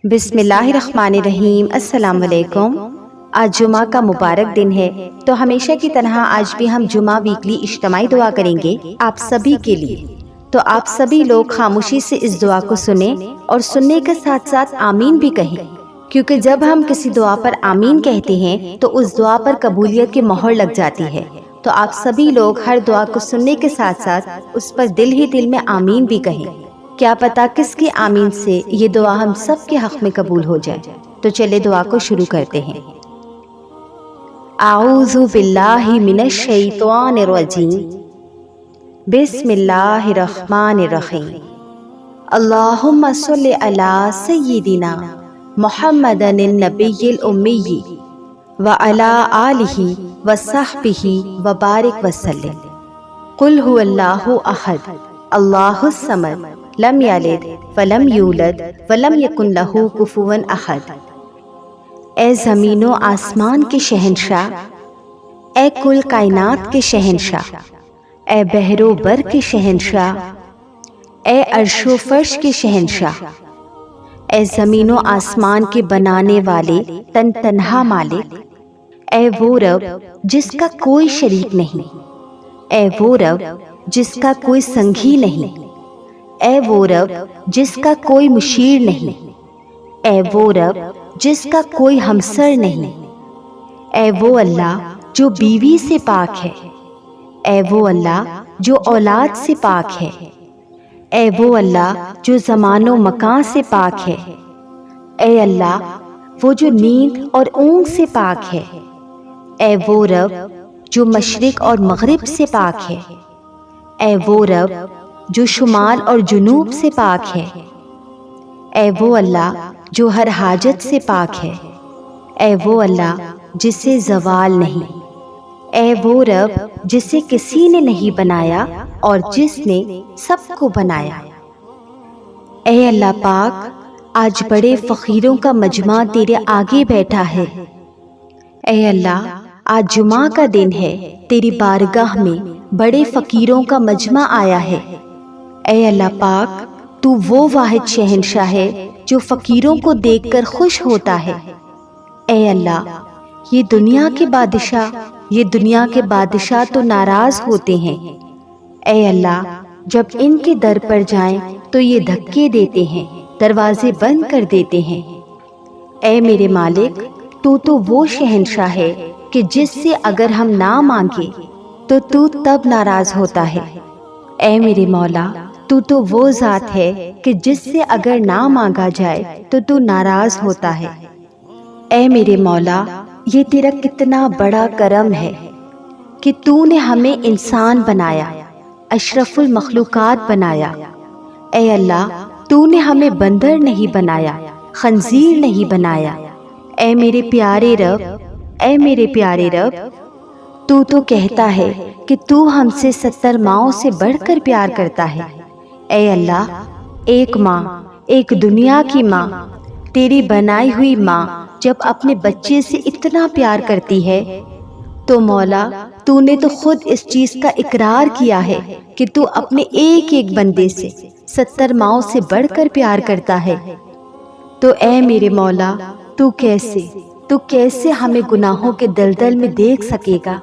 بسم اللہ الرحمن الرحیم۔ السلام علیکم۔ آج جمعہ کا مبارک دن ہے، تو ہمیشہ کی طرح آج بھی ہم جمعہ ویکلی اجتماعی دعا کریں گے آپ سبھی کے لیے۔ تو آپ سبھی لوگ خاموشی سے اس دعا کو سنیں اور سننے کے ساتھ ساتھ آمین بھی کہیں، کیونکہ جب ہم کسی دعا پر آمین کہتے ہیں تو اس دعا پر قبولیت کی مہر لگ جاتی ہے۔ تو آپ سبھی لوگ ہر دعا کو سننے کے ساتھ ساتھ اس پر دل ہی دل میں آمین بھی کہیں۔ کیا پتا کس کی آمین سے یہ دعا ہم سب کے حق میں قبول ہو جائے۔ تو چلے دعا کو شروع کرتے ہیں۔ اعوذ باللہ من الشیطان الرجیم، بسم اللہ الرحمن الرحیم۔ اللہم صلی علی سیدنا محمد النبی الامی وعلی آلہ وصحبہ وبارک وسلم۔ قل هو اللہ احد اللہ الصمد لم یلد ولم یولد ولم یکن لہ کفوا احد۔ اے زمین و آسمان کے شہنشاہ، اے کل کائنات کے شہنشاہ، اے بحر و بر کے شہنشاہ، اے عرش و فرش کے شہنشاہ، اے زمین و آسمان کے بنانے والے تن تنہا مالک، اے وہ رب جس کا کوئی شریک نہیں، اے وہ رب جس کا کوئی سنگھی نہیں، اے وہ رب جس کا کوئی مشیر نہیں، اے وہ رب جس کا کوئی ہمسر نہیں، اے وہ اللہ جو بیوی سے پاک ہے، اے وہ اللہ جو اولاد سے پاک ہے، اے وہ اللہ جو زمان و مکان سے پاک ہے، اے اللہ وہ جو نیند اور اونگ سے پاک ہے، اے وہ رب جو مشرق اور مغرب سے پاک ہے، اے وہ رب جو شمال اور جنوب سے پاک ہے، اے وہ اللہ جو ہر حاجت سے پاک ہے، اے وہ اللہ جس سے زوال نہیں، اے وہ رب جسے کسی نے نہیں بنایا اور جس نے سب کو بنایا۔ اے اللہ پاک، آج بڑے فقیروں کا مجمع تیرے آگے بیٹھا ہے۔ اے اللہ، آج جمعہ کا دن ہے، تیری بارگاہ میں بڑے فقیروں کا مجمع آیا ہے۔ اے اللہ پاک، تو وہ واحد شہنشاہ ہے جو فقیروں کو دیکھ کر خوش ہوتا ہے۔ اے اللہ، یہ دنیا کے بادشاہ تو ناراض ہوتے ہیں۔ اے اللہ، جب ان کے در پر جائیں تو یہ دھکے دیتے ہیں، دروازے بند کر دیتے ہیں۔ اے میرے مالک، تو وہ شہنشاہ ہے کہ جس سے اگر ہم نہ مانگے تو تب ناراض ہوتا ہے۔ اے میرے مولا، تو وہ ذات ہے کہ جس سے اگر نہ مانگا جائے تو ناراض ہوتا ہے۔ اے میرے مولا، یہ تیرا کتنا بڑا کرم ہے کہ تو نے ہمیں انسان بنایا، اشرف المخلوقات بنایا۔ اے اللہ، تو نے ہمیں بندر نہیں بنایا، خنزیر نہیں بنایا۔ اے میرے پیارے رب، تو کہتا ہے کہ تو ہم سے 70 ماؤں سے بڑھ کر پیار کرتا ہے۔ اے اللہ، ایک ماں، ایک دنیا کی ماں، تیری بنائی ہوئی ماں جب اپنے بچے سے اتنا پیار کرتی ہے تو مولا، تو نے تو خود اس چیز کا اقرار کیا ہے کہ تو اپنے ایک ایک بندے سے 70 ماؤں سے بڑھ کر پیار کرتا ہے۔ تو اے میرے مولا، تو کیسے ہمیں گناہوں کے دلدل میں دیکھ سکے گا؟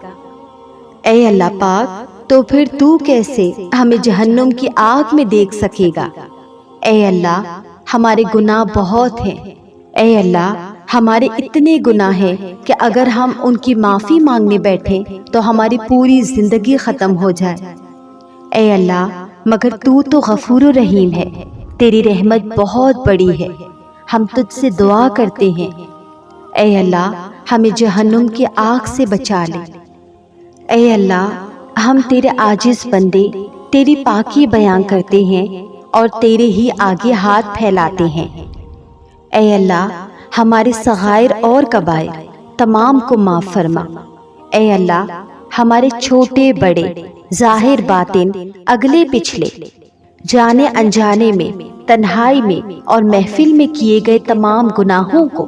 اے اللہ پاک، تو پھر تو کیسے ہمیں جہنم کی آگ میں دیکھ سکے گا؟ اے اللہ، ہمارے گناہ بہت ہیں۔ اے اللہ، ہمارے اتنے گناہ ہیں کہ اگر ہم ان کی معافی مانگنے بیٹھیں تو ہماری پوری زندگی ختم ہو جائے۔ اے اللہ، مگر تو غفور و رحیم ہے، تیری رحمت بہت بڑی ہے۔ ہم تجھ سے دعا کرتے ہیں، اے اللہ ہمیں جہنم کی آگ سے بچا لے۔ اے اللہ، ہم تیرے عاجز بندے تیری پاکی بیان کرتے ہیں اور تیرے ہی آگے ہاتھ پھیلاتے ہیں۔ اے اللہ، ہمارے صغائر اور کبائر تمام کو معاف فرما۔ اے اللہ، ہمارے چھوٹے بڑے، ظاہر باطن، اگلے پچھلے، جانے انجانے میں، تنہائی میں اور محفل میں کیے گئے تمام گناہوں کو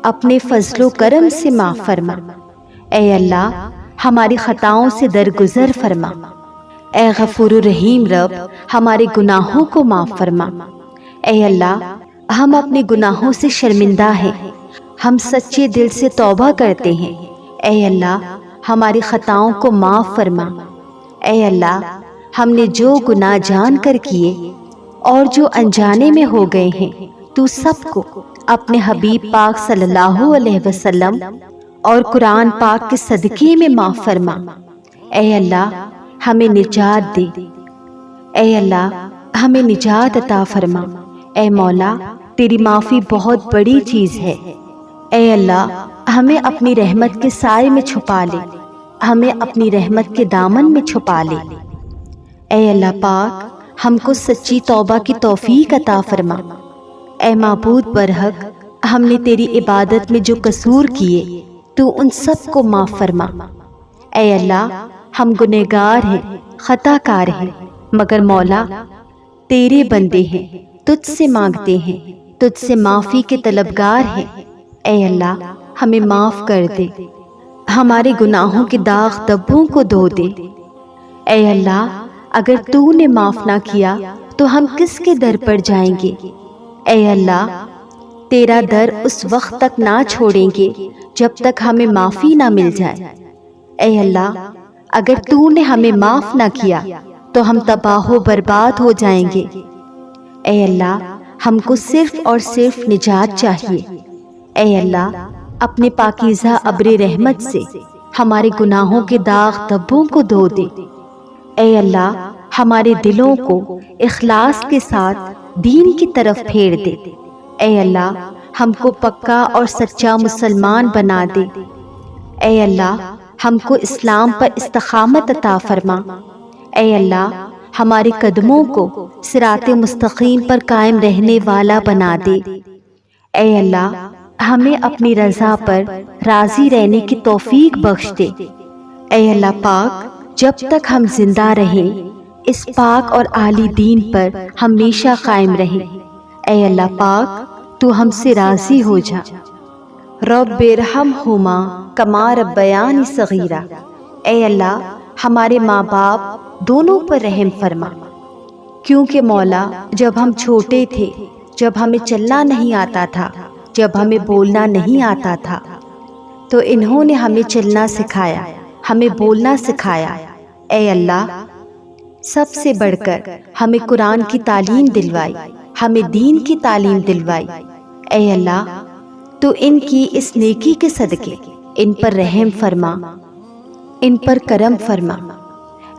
اپنے فضل و کرم سے معاف فرما۔ اے اللہ، ہماری خطاؤں سے درگزر فرما۔ اے غفور الرحیم رب، ہمارے گناہوں کو معاف فرما۔ اے اللہ، ہم اپنے گناہوں سے شرمندہ ہیں، ہم سچے دل سے توبہ کرتے ہیں۔ اے اللہ ہماری خطاؤں کو معاف فرما۔ اے اللہ ہم نے جو گناہ جان کر کیے اور جو انجانے میں ہو گئے ہیں، تو سب کو اپنے حبیب پاک صلی اللہ علیہ وسلم اور قرآن پاک کے صدقے میں معاف فرما۔ اے اللہ ہمیں نجات دے، اے اللہ ہمیں نجات عطا فرما۔ اے مولا تیری معافی بہت بڑی چیز ہے۔ اے اللہ ہمیں اپنی رحمت کے سائے میں چھپا لے، ہمیں اپنی رحمت کے دامن میں چھپا لے۔ اے اللہ پاک ہم کو سچی توبہ کی توفیق عطا فرما۔ اے معبود برحق ہم نے تیری عبادت میں جو قصور کیے تو ان سب کو معاف فرما۔ اے اللہ ہم گنہگار ہیں، خطا کار ہیں، مگر مولا تیرے بندے ہیں، تجھ سے مانگتے ہیں، تجھ سے معافی کے طلبگار ہیں۔ اے اللہ ہمیں معاف کر دے، ہمارے گناہوں کے داغ دبوں کو دھو دے۔ اے اللہ اگر تو نے معاف نہ کیا تو ہم کس کے در پر جائیں گے؟ اے اللہ تیرا در اس وقت تک نہ چھوڑیں گے جب تک ہمیں معافی نہ مل جائے۔ اے اللہ اگر تو نے ہمیں معاف نہ کیا تو ہم تباہ و برباد ہو جائیں گے۔ اے اللہ ہم کو صرف اور صرف نجات چاہیے۔ اے اللہ اپنے پاکیزہ ابر رحمت سے ہمارے گناہوں کے داغ دبوں کو دھو دے۔ اے اللہ ہمارے دلوں کو اخلاص کے ساتھ دین کی طرف پھیر دے۔ اے اللہ ہم کو پکا اور سچا مسلمان بنا دے۔ اے اللہ ہم کو اسلام پر استقامت عطا فرما۔ اے اللہ ہمارے قدموں کو صراط مستقیم پر قائم رہنے والا بنا دے۔ اے اللہ ہمیں اپنی رضا پر راضی رہنے کی توفیق بخش دے۔ اے اللہ پاک جب تک ہم زندہ رہیں اس پاک اور عالی دین پر ہمیشہ قائم رہیں۔ اے اللہ پاک تو ہم سے راضی ہو جا۔ رب ارحمہما کما ربیانی صغیرا۔ اے اللہ ہمارے ماں باپ دونوں پر رحم فرما، کیونکہ مولا جب ہم چھوٹے تھے، جب ہمیں چلنا نہیں آتا تھا، جب ہمیں بولنا نہیں آتا تھا، تو انہوں نے ہمیں چلنا سکھایا، ہمیں بولنا سکھایا۔ اے اللہ سب سے بڑھ کر ہمیں قرآن کی تعلیم دلوائی، ہمیں دین کی تعلیم دلوائی۔ اے اللہ تو ان کی اس نیکی کے صدقے ان پر رحم فرما، ان پر کرم فرما۔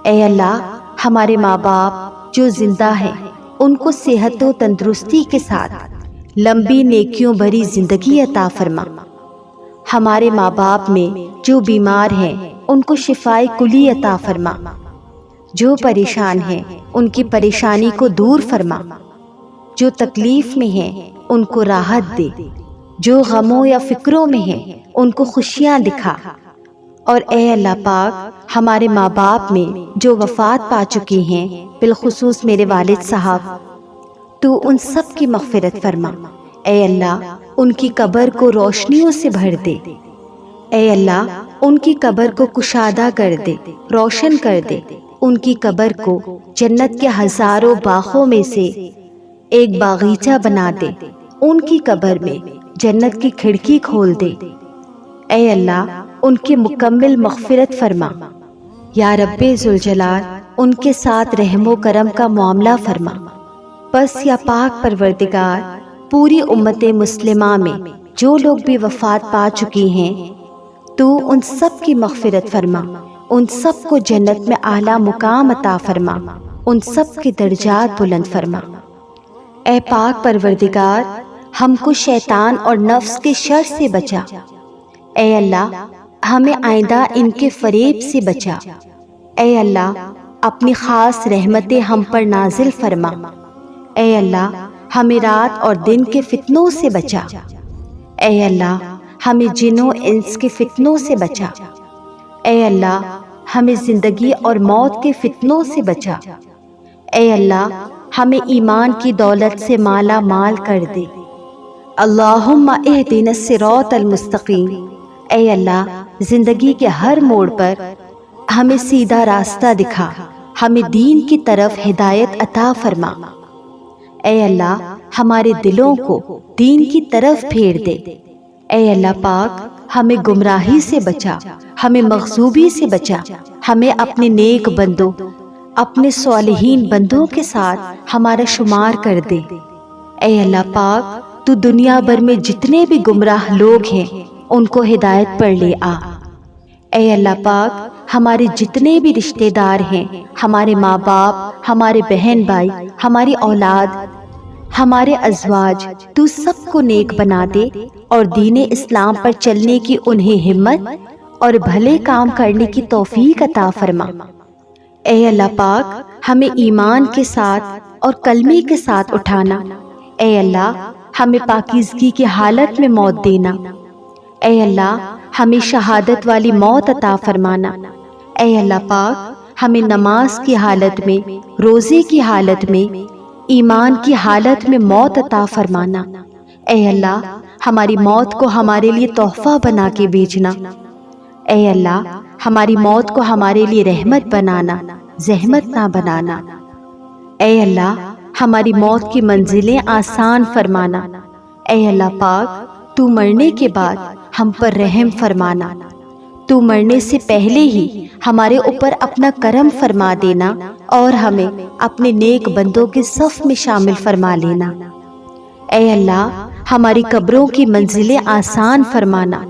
اے اللہ ہمارے ماں باپ جو زندہ ہیں ان کو صحت و تندرستی کے ساتھ لمبی نیکیوں بھری زندگی عطا فرما۔ ہمارے ماں باپ میں جو بیمار ہیں ان کو شفائے کلی عطا فرما، جو پریشان ہیں ان کی پریشانی کو دور فرما، جو تکلیف میں ہیں ان کو راحت دے، جو غموں یا فکروں میں ہیں ان کو خوشیاں دکھا۔ اور اے اللہ پاک ہمارے ماں باپ میں جو وفات پا چکے ہیں، بالخصوص میرے والد صاحب، تو ان سب کی مغفرت فرما۔ اے اللہ ان کی قبر کو روشنیوں سے بھر دے۔ اے اللہ ان کی قبر کو کشادہ کر دے، روشن کر دے۔ ان کی قبر کو جنت کے ہزاروں باغوں میں سے ایک باغیچہ بنا دے، ان کی قبر میں جنت کی کھڑکی کھول دے۔ اے اللہ ان کی مکمل مغفرت فرما۔ یا رب ذوالجلال ان کے ساتھ رحم و کرم کا معاملہ فرما۔ بس یا پاک پروردگار پوری امت مسلمہ میں جو لوگ بھی وفات پا چکی ہیں تو ان سب کی مغفرت فرما، ان سب کو جنت میں اعلیٰ مقام عطا فرما، ان سب کے درجات بلند فرما۔ اے پاک پروردگار ہم کو شیطان اور نفس کے شر سے بچا۔ اے اللہ ہمیں آئندہ ان کے فریب سے بچا۔ اے اللہ اپنی خاص رحمتیں ہم پر نازل فرما۔ اے اللہ ہمیں رات اور دن کے فتنوں سے بچا۔ اے اللہ ہمیں جنوں انس کے فتنوں سے بچا۔ اے اللہ ہمیں زندگی اور موت کے فتنوں سے بچا۔ اے اللہ ہمیں ایمان کی دولت سے مالا مال کر دے۔ اللہم اہدنا الصراط المستقیم۔ اے اللہ زندگی کے ہر موڑ پر ہمیں سیدھا راستہ دکھا، ہمیں دین کی طرف ہدایت عطا فرما۔ اے اللہ ہمارے دلوں کو دین کی طرف پھیر دے۔ اے اللہ پاک ہمیں گمراہی سے بچا، ہمیں مغضوبی سے بچا، ہمیں اپنے نیک بندوں، اپنے صالحین بندوں کے ساتھ ہمارا شمار کر دے۔ اے اللہ پاک تو دنیا بھر میں جتنے بھی گمراہ لوگ ہیں ان کو ہدایت پر لے آ۔ اے اللہ پاک ہمارے جتنے بھی رشتہ دار ہیں، ہمارے ماں باپ، ہمارے بہن بھائی، ہماری اولاد، ہمارے ازواج، تو سب کو نیک بنا دے اور دین اسلام پر چلنے کی انہیں ہمت اور بھلے کام کرنے کی توفیق عطا فرما۔ اے اللہ پاک ہمیں ایمان کے ساتھ اور کلمے کے ساتھ اٹھانا۔ اے اللہ ہمیں پاکیزگی کی حالت میں موت دینا۔ اے اللہ ہمیں شہادت والی موت عطا فرمانا۔ اے اللہ پاک ہمیں نماز کی حالت میں، روزے کی حالت میں، ایمان کی حالت میں موت عطا فرمانا۔ اے اللہ ہماری موت کو ہمارے لیے تحفہ بنا کے بھیجنا۔ اے اللہ ہماری موت کو ہمارے لیے رحمت بنانا، زحمت نہ بنانا۔ اے اللہ ہماری موت کی منزلیں آسان فرمانا۔ اے اللہ پاک تو مرنے کے بعد ہم پر رحم فرمانا۔ تو مرنے سے پہلے ہی ہمارے اوپر اپنا کرم فرما دینا اور ہمیں اپنے نیک بندوں کے صف میں شامل فرما لینا۔ اے اللہ ہماری قبروں کی منزلیں آسان فرمانا،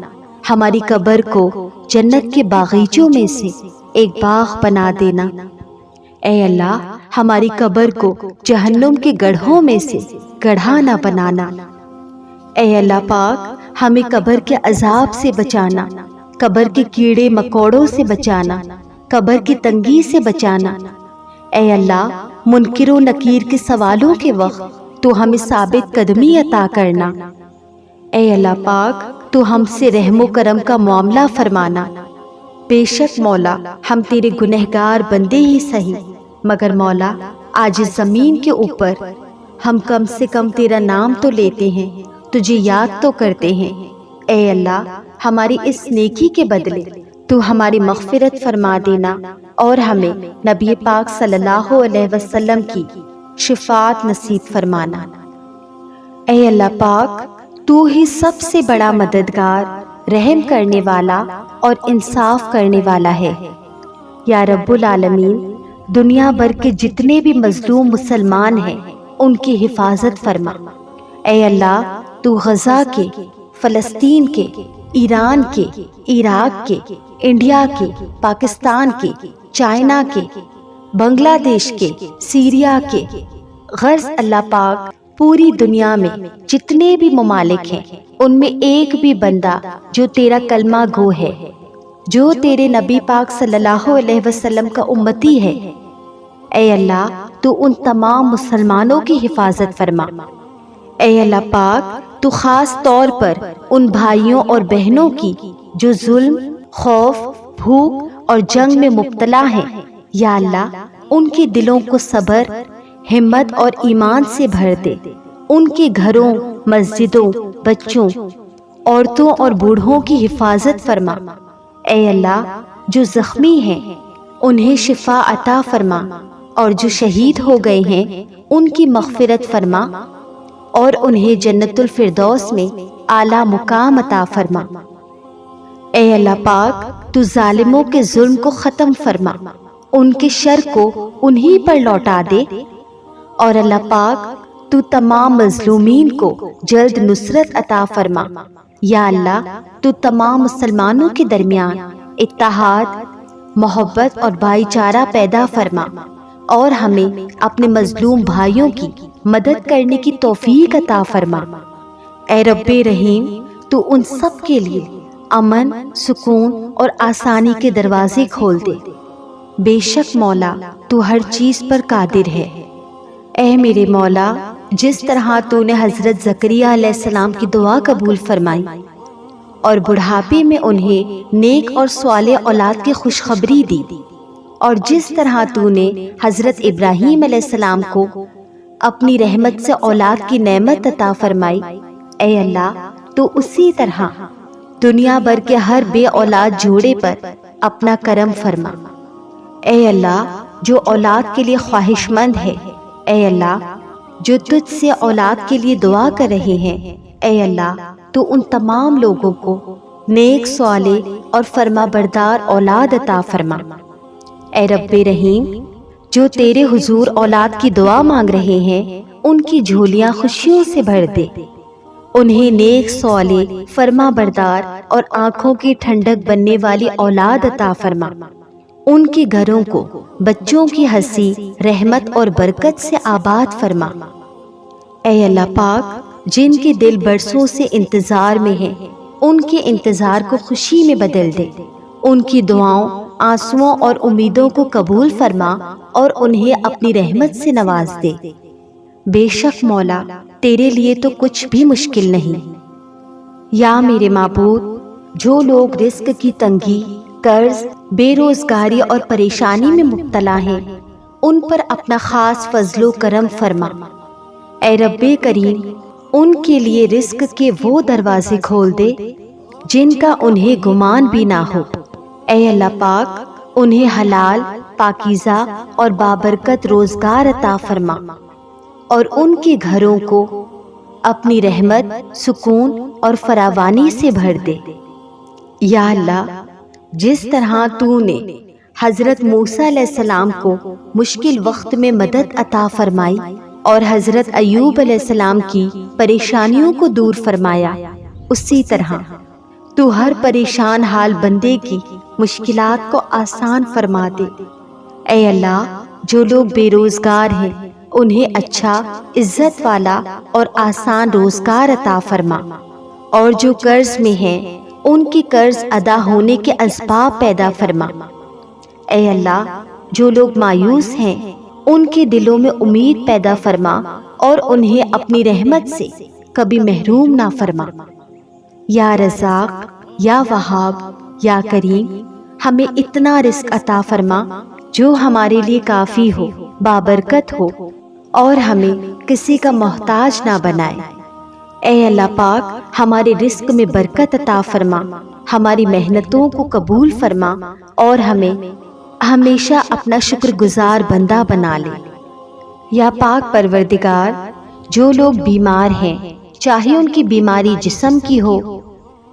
ہماری قبر کو جنت کے باغیچوں میں سے ایک باغ بنا دینا۔ اے اللہ ہماری قبر کو جہنم کے گڑھوں میں سے گڑھا نہ بنانا۔ اے اللہ پاک ہمیں قبر کے عذاب سے بچانا، قبر کے کیڑے مکوڑوں سے بچانا، قبر کی تنگی سے بچانا۔ اے اللہ منکر و نکیر کے سوالوں کے وقت تو ہمیں ثابت قدمی عطا کرنا۔ اے اللہ پاک تو ہم سے رحم و کرم کا معاملہ فرمانا۔ بے شک مولا ہم تیرے گنہگار بندے ہی سہی، مگر مولا آج اس زمین کے اوپر ہم کم سے کم تیرا نام تو لیتے ہیں، تجھے یاد تو کرتے ہیں۔ اے اللہ ہماری اس نیکی کے بدلے تو ہماری مغفرت فرما دینا اور ہمیں نبی پاک صلی اللہ علیہ وسلم کی شفاعت نصیب فرمانا۔ اے اللہ پاک تو ہی سب سے بڑا مددگار، رحم کرنے والا اور انصاف کرنے والا ہے۔ یا رب العالمین دنیا بھر کے جتنے بھی مظلوم مسلمان ہیں ان کی حفاظت فرما۔ اے اللہ تو غزہ کے، فلسطین کے، ایران کے، عراق کے، انڈیا کے، پاکستان کے، چائنا کے، بنگلہ دیش کے، سیریا کے، غرض اللہ پاک پوری دنیا میں جتنے بھی ممالک ہیں ان میں ایک بھی بندہ جو تیرا کلمہ گو ہے، جو تیرے نبی پاک صلی اللہ علیہ وسلم کا امتی ہے، اے اللہ تو ان تمام مسلمانوں کی حفاظت فرما۔ اے اللہ پاک تو خاص طور پر ان بھائیوں اور بہنوں کی جو ظلم، خوف، بھوک اور جنگ میں مبتلا ہیں، یا اللہ ان کے دلوں کو صبر، ہمت اور ایمان سے بھر دے۔ ان کے گھروں، مسجدوں، بچوں، عورتوں اور بوڑھوں کی حفاظت فرما۔ اے اللہ جو زخمی ہیں انہیں شفا عطا فرما، اور جو شہید ہو گئے ہیں ان کی مغفرت فرما اور انہیں جنت الفردوس میں اعلیٰ مقام عطا فرما۔ اے اللہ پاک تو ظالموں کے ظلم کو ختم فرما، ان کے شر کو انہی پر لوٹا دے، اور اللہ پاک تو تمام مظلومین کو جلد نصرت عطا فرما۔ یا اللہ تو تمام مسلمانوں کے درمیان اتحاد، محبت اور بھائی چارہ پیدا فرما، اور ہمیں اپنے مظلوم بھائیوں کی مدد کرنے کی توفیق عطا فرما۔ اے رب رحیم تو ان سب کے لیے امن، سکون اور آسانی کے دروازے کھول دے۔ بے شک مولا تو ہر چیز پر قادر ہے۔ اے میرے مولا جس طرح تو نے حضرت زکریا علیہ السلام کی دعا قبول فرمائی اور بڑھاپے میں انہیں نیک اور صالح اولاد کی خوشخبری دی، اور جس طرح تو نے حضرت ابراہیم علیہ السلام کو اپنی رحمت سے اولاد کی نعمت عطا فرمائی، اے اللہ تو اسی طرح دنیا بھر کے ہر بے اولاد جوڑے پر اپنا کرم فرما۔ اے اللہ جو اولاد کے لیے خواہش مند ہے، اے اللہ جو تجھ سے اولاد کے لیے دعا کر رہے ہیں، اے اللہ تو ان تمام لوگوں کو نیک، صالح اور فرما بردار اولاد عطا فرما۔ اے رب رحیم، جو تیرے حضور اولاد کی دعا مانگ رہے ہیں، ان کی جھولیاں خوشیوں سے بھر دے، انہیں نیک، صالح، فرما بردار اور آنکھوں کی ٹھنڈک بننے والی اولاد عطا فرما۔ ان کے گھروں کو بچوں کی ہنسی، رحمت اور برکت سے آباد فرما۔ اے اللہ پاک، جن کے دل برسوں سے انتظار میں ہیں، ان کے انتظار کو خوشی میں بدل دے، ان کی دعاؤں، آنسوؤں اور امیدوں کو قبول فرما اور انہیں اپنی رحمت سے نواز دے۔ بے شک مولا، تیرے لیے تو کچھ بھی مشکل نہیں۔ یا میرے معبود، جو لوگ رزق کی تنگی، قرض، بے روزگاری اور پریشانی میں مبتلا ہیں، ان پر اپنا خاص فضل و کرم فرما۔ اے رب کریم، ان کے لیے رزق کے وہ دروازے کھول دے جن کا انہیں گمان بھی نہ ہو۔ اے اللہ پاک، انہیں حلال، پاکیزہ اور بابرکت روزگار عطا فرما اور ان کے گھروں کو اپنی رحمت، سکون اور فراوانی سے بھر دے۔ یا اللہ، جس طرح تو نے حضرت موسیٰ علیہ السلام کو مشکل وقت میں مدد عطا فرمائی اور حضرت ایوب علیہ السلام کی پریشانیوں کو دور فرمایا، اسی طرح تو ہر پریشان حال بندے کی مشکلات کو آسان فرما دے۔ اے اللہ، جو لوگ بے روزگار ہیں، انہیں اچھا، عزت والا اور آسان روزگار عطا فرما، اور جو قرض میں ہیں، ان کی قرض ادا ہونے کے اسباب پیدا فرما۔ اے اللہ، جو لوگ مایوس ہیں، ان کے دلوں میں امید پیدا فرما اور انہیں اپنی رحمت سے کبھی محروم نہ فرما۔ یا رزاق، یا وہاب، یا کریم، ہمیں اتنا رزق عطا فرما جو ہمارے لیے کافی ہو، بابرکت ہو اور ہمیں کسی کا محتاج نہ بنائے۔ اے اللہ پاک، ہمارے رزق میں برکت عطا فرما، ہماری محنتوں کو قبول فرما اور ہمیں ہمیشہ اپنا شکر گزار بندہ بنا لے۔ یا پاک پروردگار، جو لوگ بیمار ہیں، چاہے ان کی بیماری جسم کی ہو،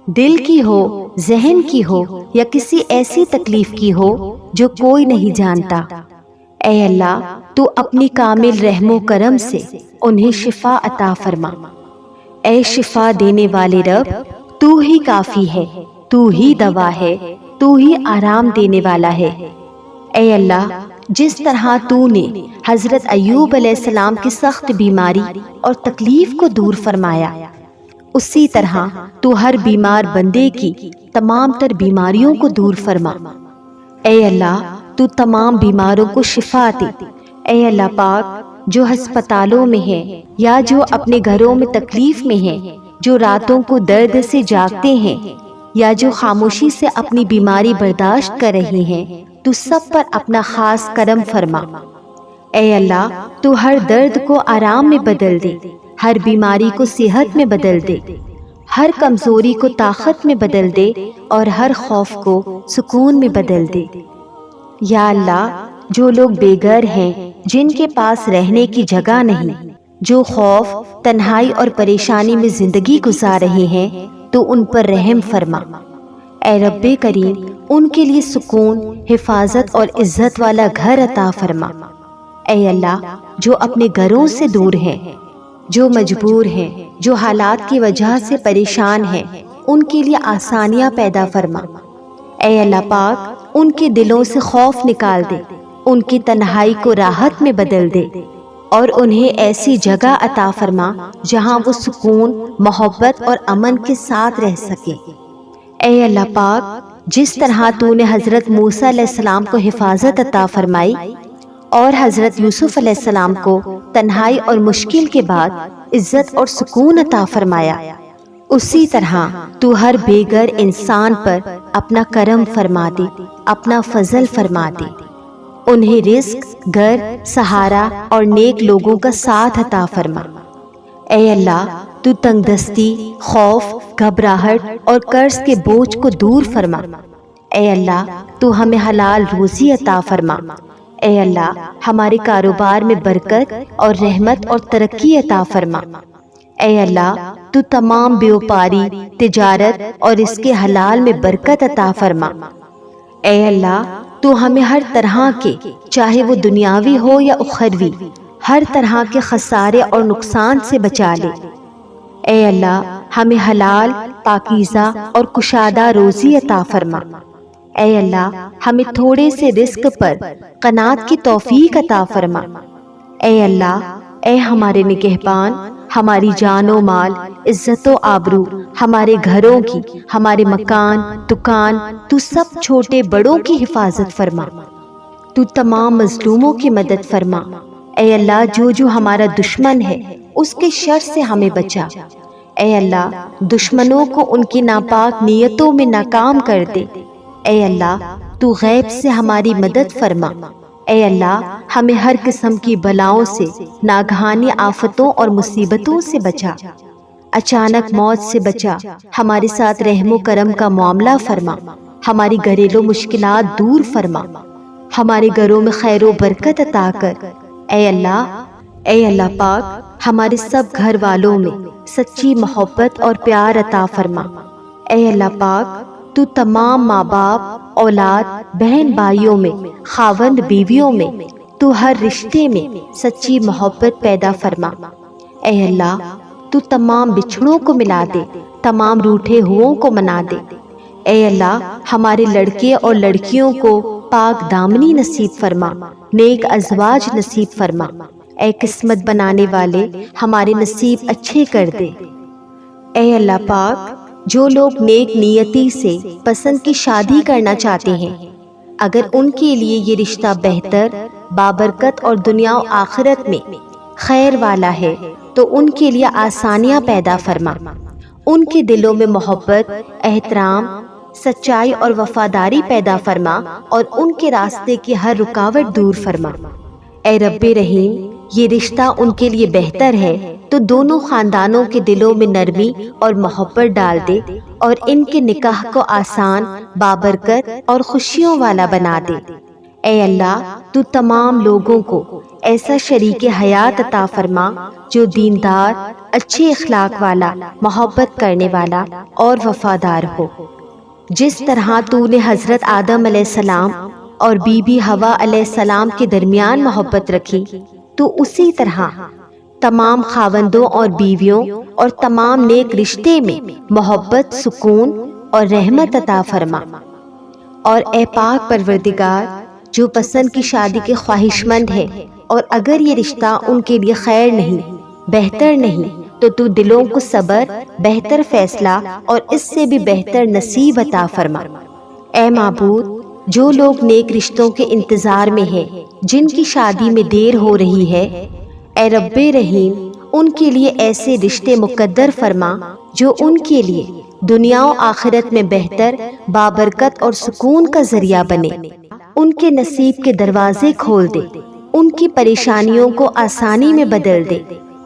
دل کی ہو، ذہن کی ہو یا کسی ایسی تکلیف کی ہو جو کوئی نہیں جانتا، اے اللہ تو اپنی کامل رحم و کرم سے انہیں شفا عطا فرما۔ اے شفا دینے والے رب، تو ہی کافی ہے، تو ہی دوا ہے، تو ہی آرام دینے والا ہے۔ اے اللہ، جس طرح تو نے حضرت ایوب علیہ السلام کی سخت بیماری اور تکلیف کو دور فرمایا، اسی طرح تو ہر بیمار بندے کی تمام تر بیماریوں کو دور فرما۔ اے اللہ، تو تمام بیماروں کو شفا دے۔ اے اللہ پاک، جو ہسپتالوں میں ہیں یا جو اپنے گھروں میں تکلیف میں ہیں، جو راتوں کو درد سے جاگتے ہیں یا جو خاموشی سے اپنی بیماری برداشت کر رہے ہیں، تو سب پر اپنا خاص کرم فرما۔ اے اللہ، تو ہر درد کو آرام میں بدل دے، ہر بیماری کو صحت میں بدل دے، ہر کمزوری کو طاقت میں بدل دے اور ہر خوف کو سکون میں بدل دے۔ یا اللہ، جو لوگ بے گھر ہیں، جن کے پاس رہنے کی جگہ نہیں، جو خوف، تنہائی اور پریشانی میں زندگی گزار رہے ہیں، تو ان پر رحم فرما۔ اے رب کریم، ان کے لیے سکون، حفاظت اور عزت والا گھر عطا فرما۔ اے اللہ، جو اپنے گھروں سے دور ہیں، جو مجبور ہیں، جو حالات کی وجہ سے پریشان ہیں، ان کے لیے آسانیاں پیدا فرما۔ اے اللہ پاک، ان کے دلوں سے خوف نکال دے، ان کی تنہائی کو راحت میں بدل دے اور انہیں ایسی جگہ عطا فرما جہاں وہ سکون، محبت اور امن کے ساتھ رہ سکے۔ اے اللہ پاک، جس طرح تو نے حضرت موسیٰ علیہ السلام کو حفاظت عطا فرمائی اور حضرت یوسف علیہ السلام کو تنہائی اور مشکل کے بعد عزت اور سکون عطا فرمایا، اسی طرح تو ہر بے گھر انسان پر اپنا کرم فرما دے، اپنا فضل فرما دے، انہیں رزق، گھر، سہارا اور نیک لوگوں کا ساتھ عطا فرما۔ اے اللہ، تو تنگ دستی، خوف، گھبراہٹ اور قرض کے بوجھ کو دور فرما۔ اے اللہ، تو ہمیں حلال روزی عطا فرما۔ اے اللہ ہمارے کاروبار میں برکت اور رحمت اور ترقی عطا فرما۔ اے اللہ تو تمام بیوپاری، تجارت اور اس کے حلال میں برکت عطا فرما۔ اے اللہ تو ہمیں ہر طرح کے، چاہے وہ دنیاوی ہو یا اخروی، ہر طرح کے خسارے اور نقصان سے بچا لے۔ اے اللہ ہمیں حلال، پاکیزہ اور کشادہ روزی عطا فرما۔ اے اللہ ہمیں تھوڑے سے رزق پر قناعت کی توفیق عطا فرما۔ اے اللہ، اے ہمارے نگہبان، ہماری جان و مال، عزت و آبرو، ہمارے گھروں کی، ہمارے مکان، دکان، تو سب چھوٹے بڑوں کی حفاظت فرما۔ تو تمام مظلوموں کی مدد فرما۔ اے اللہ جو ہمارا دشمن ہے اس کے شر سے ہمیں بچا۔ اے اللہ دشمنوں کو ان کی ناپاک نیتوں میں ناکام کر دے۔ اے اللہ تو غیب سے ہماری مدد فرما۔ اے اللہ ہمیں ہر قسم کی بلاؤں سے، ناگہانی آفتوں اور مصیبتوں سے بچا۔ اچانک موت سے بچا۔ ہمارے ساتھ رحم و کرم کا معاملہ فرما۔ ہماری گھریلو مشکلات دور فرما۔ ہمارے گھروں میں خیر و برکت عطا کر۔ اے اللہ پاک ہمارے سب گھر والوں میں سچی محبت اور پیار عطا فرما۔ اے اللہ پاک تو تمام ماں باپ، اولاد، بہن بھائیوں میں، خاوند بیویوں میں، تو ہر رشتے میں سچی محبت پیدا فرما۔ اے اللہ تو تمام بچھڑوں کو ملا دے، تمام روٹھے ہوئوں کو منا دے۔ اے اللہ ہمارے لڑکے اور لڑکیوں کو پاک دامنی نصیب فرما، نیک ازواج نصیب فرما۔ اے قسمت بنانے والے ہمارے نصیب اچھے کر دے۔ اے اللہ پاک جو لوگ نیک نیتی سے پسند کی شادی کرنا چاہتے ہیں، اگر ان کے لیے یہ رشتہ بہتر، بابرکت اور دنیا و آخرت میں خیر والا ہے تو ان کے لیے آسانیاں پیدا فرما۔ ان کے دلوں میں محبت، احترام، سچائی اور وفاداری پیدا فرما اور ان کے راستے کی ہر رکاوٹ دور فرما۔ اے رب رحیم یہ رشتہ ان کے لیے بہتر ہے تو دونوں خاندانوں کے دلوں میں نرمی اور محبت ڈال دے اور ان کے نکاح کو آسان، بابرکت اور خوشیوں والا بنا دے۔ اے اللہ تو تمام لوگوں کو ایسا شریک حیات عطا فرما جو دیندار، اچھے اخلاق والا، محبت کرنے والا اور وفادار ہو۔ جس طرح تو نے حضرت آدم علیہ السلام اور بی بی حوا علیہ السلام کے درمیان محبت رکھی، تو اسی طرح تمام خاوندوں اور بیویوں اور تمام نیک رشتے میں محبت، سکون اور رحمت عطا فرما۔ اور اے پاک پروردگار جو پسند کی شادی کے خواہش مند ہے اور اگر یہ رشتہ ان کے لیے خیر نہیں، بہتر نہیں، تو دلوں کو صبر، بہتر فیصلہ اور اس سے بھی بہتر نصیب عطا فرما۔ اے معبود جو لوگ نیک رشتوں کے انتظار میں ہیں، جن کی شادی میں دیر ہو رہی ہے، اے رب رحیم ان کے لیے ایسے رشتے مقدر فرما جو ان کے لیے دنیا و آخرت میں بہتر، بابرکت اور سکون کا ذریعہ بنے۔ ان کے نصیب کے دروازے کھول دے، ان کی پریشانیوں کو آسانی میں بدل دے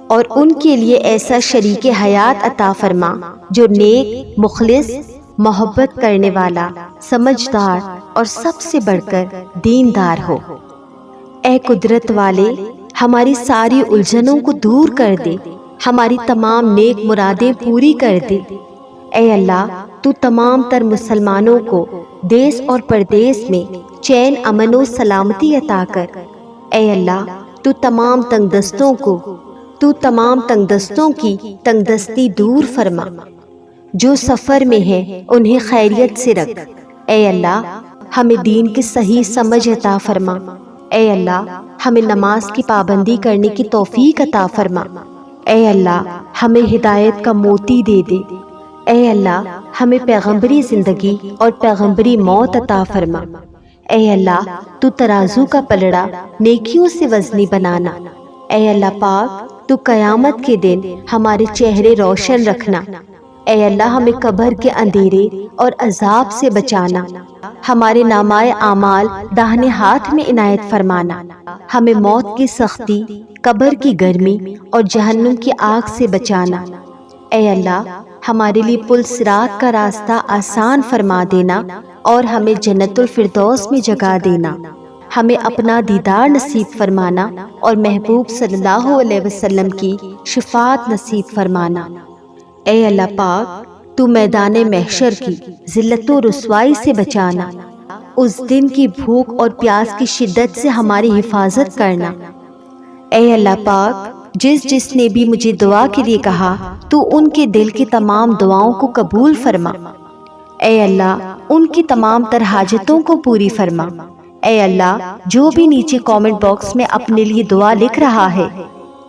اور ان کے لیے ایسا شریک حیات عطا فرما جو نیک، مخلص، محبت کرنے والا، سمجھدار اور سب سے بڑھ کر دیندار ہو۔ اے قدرت والے ہماری ساری الجھنوں کو دور کر دے، ہماری تمام نیک مرادیں پوری کر دے۔ اے اللہ تو تمام تر مسلمانوں کو دیس اور پردیس میں چین، امن و سلامتی عطا کر۔ اے اللہ تو تمام تنگ دستوں کی تنگ دستی دور فرما۔ جو سفر میں ہیں انہیں خیریت سے رکھ۔ اے اللہ ہمیں دین کی صحیح سمجھ عطا فرما۔ اے اللہ ہمیں نماز کی پابندی کرنے کی توفیق عطا فرما۔ اے اللہ ہمیں ہدایت کا موتی دے دے۔ اے اللہ ہمیں پیغمبری زندگی اور پیغمبری موت عطا فرما۔ اے اللہ تو ترازو کا پلڑا نیکیوں سے وزنی بنانا۔ اے اللہ پاک تو قیامت کے دن ہمارے چہرے روشن رکھنا۔ اے اللہ ہمیں قبر کے اندھیرے اور عذاب سے بچانا۔ ہمارے نامۂ اعمال داہنے ہاتھ میں عنایت فرمانا۔ ہمیں موت کی سختی، قبر کی گرمی اور جہنم کی آگ سے بچانا۔ اے اللہ ہمارے لیے پل صراط کا راستہ آسان فرما دینا اور ہمیں جنت الفردوس میں جگہ دینا۔ ہمیں اپنا دیدار نصیب فرمانا اور محبوب صلی اللہ علیہ وسلم کی شفاعت نصیب فرمانا۔ اے اللہ پاک تو میدان محشر کی ذلت و رسوائی سے بچانا، اس دن کی بھوک اور پیاس کی شدت سے ہماری حفاظت کرنا۔ اے اللہ پاک جس نے بھی مجھے دعا کے لیے کہا تو ان کے دل کی تمام دعاؤں کو قبول فرما۔ اے اللہ ان کی تمام تر حاجتوں کو پوری فرما۔ اے اللہ جو بھی نیچے کامنٹ باکس میں اپنے لیے دعا لکھ رہا ہے،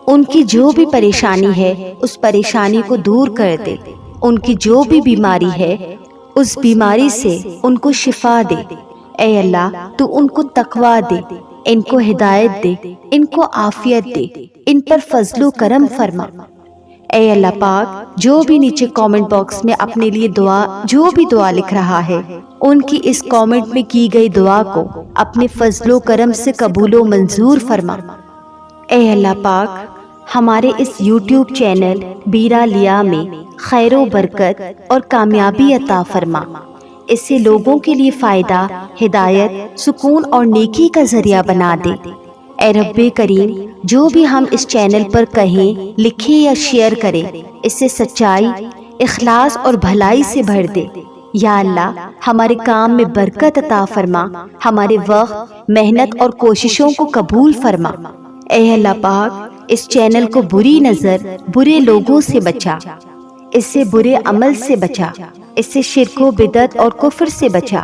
ان کی جو بھی پریشانی ہے اس پریشانی کو دور کر دے، ان کی جو بھی بیماری ہے اس بیماری سے ان کو شفا دے۔ اے اللہ تو ان کو تقویٰ دے، ان کو ہدایت دے، ان کو عافیت دے، ان پر فضل و کرم فرما۔ اے اللہ پاک جو بھی نیچے کامنٹ باکس میں اپنے لیے جو بھی دعا لکھ رہا ہے، ان کی اس کامنٹ میں کی گئی دعا کو اپنے فضل و کرم سے قبول و منظور فرما۔ اے اللہ پاک ہمارے اس یوٹیوب چینل بیرا لیا میں خیر و برکت اور کامیابی عطا فرما، اس سے لوگوں کے لیے فائدہ، ہدایت، سکون اور نیکی کا ذریعہ بنا دے۔ اے رب کریم جو بھی ہم اس چینل پر کہیں، لکھیں یا شیئر کریں، اس سے سچائی، اخلاص اور بھلائی سے بھر دے۔ یا اللہ ہمارے کام میں برکت عطا فرما، ہمارے وقت، محنت اور کوششوں کو قبول فرما۔ اے اللہ پاک اس چینل کو بری نظر، برے لوگوں سے بچا، اس سے برے عمل سے بچا، اس سے شرک و بدعت اور کفر سے بچا۔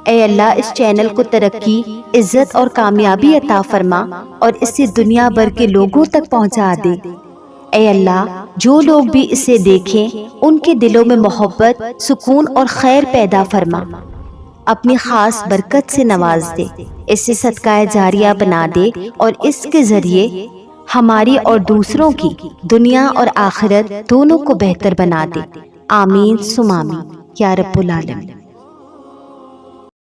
اے اللہ اس چینل کو ترقی، عزت اور کامیابی عطا فرما اور اس سے دنیا بھر کے لوگوں تک پہنچا دے۔ اے اللہ جو لوگ بھی اسے دیکھیں ان کے دلوں میں محبت، سکون اور خیر پیدا فرما، اپنی خاص برکت سے نواز دے، اس سے صدقہ جاریہ بنا دے اور اس کے ذریعے ہماری اور دوسروں کی دنیا اور آخرت دونوں کو بہتر بنا دے۔ آمین ثم آمین یا رب العالمین۔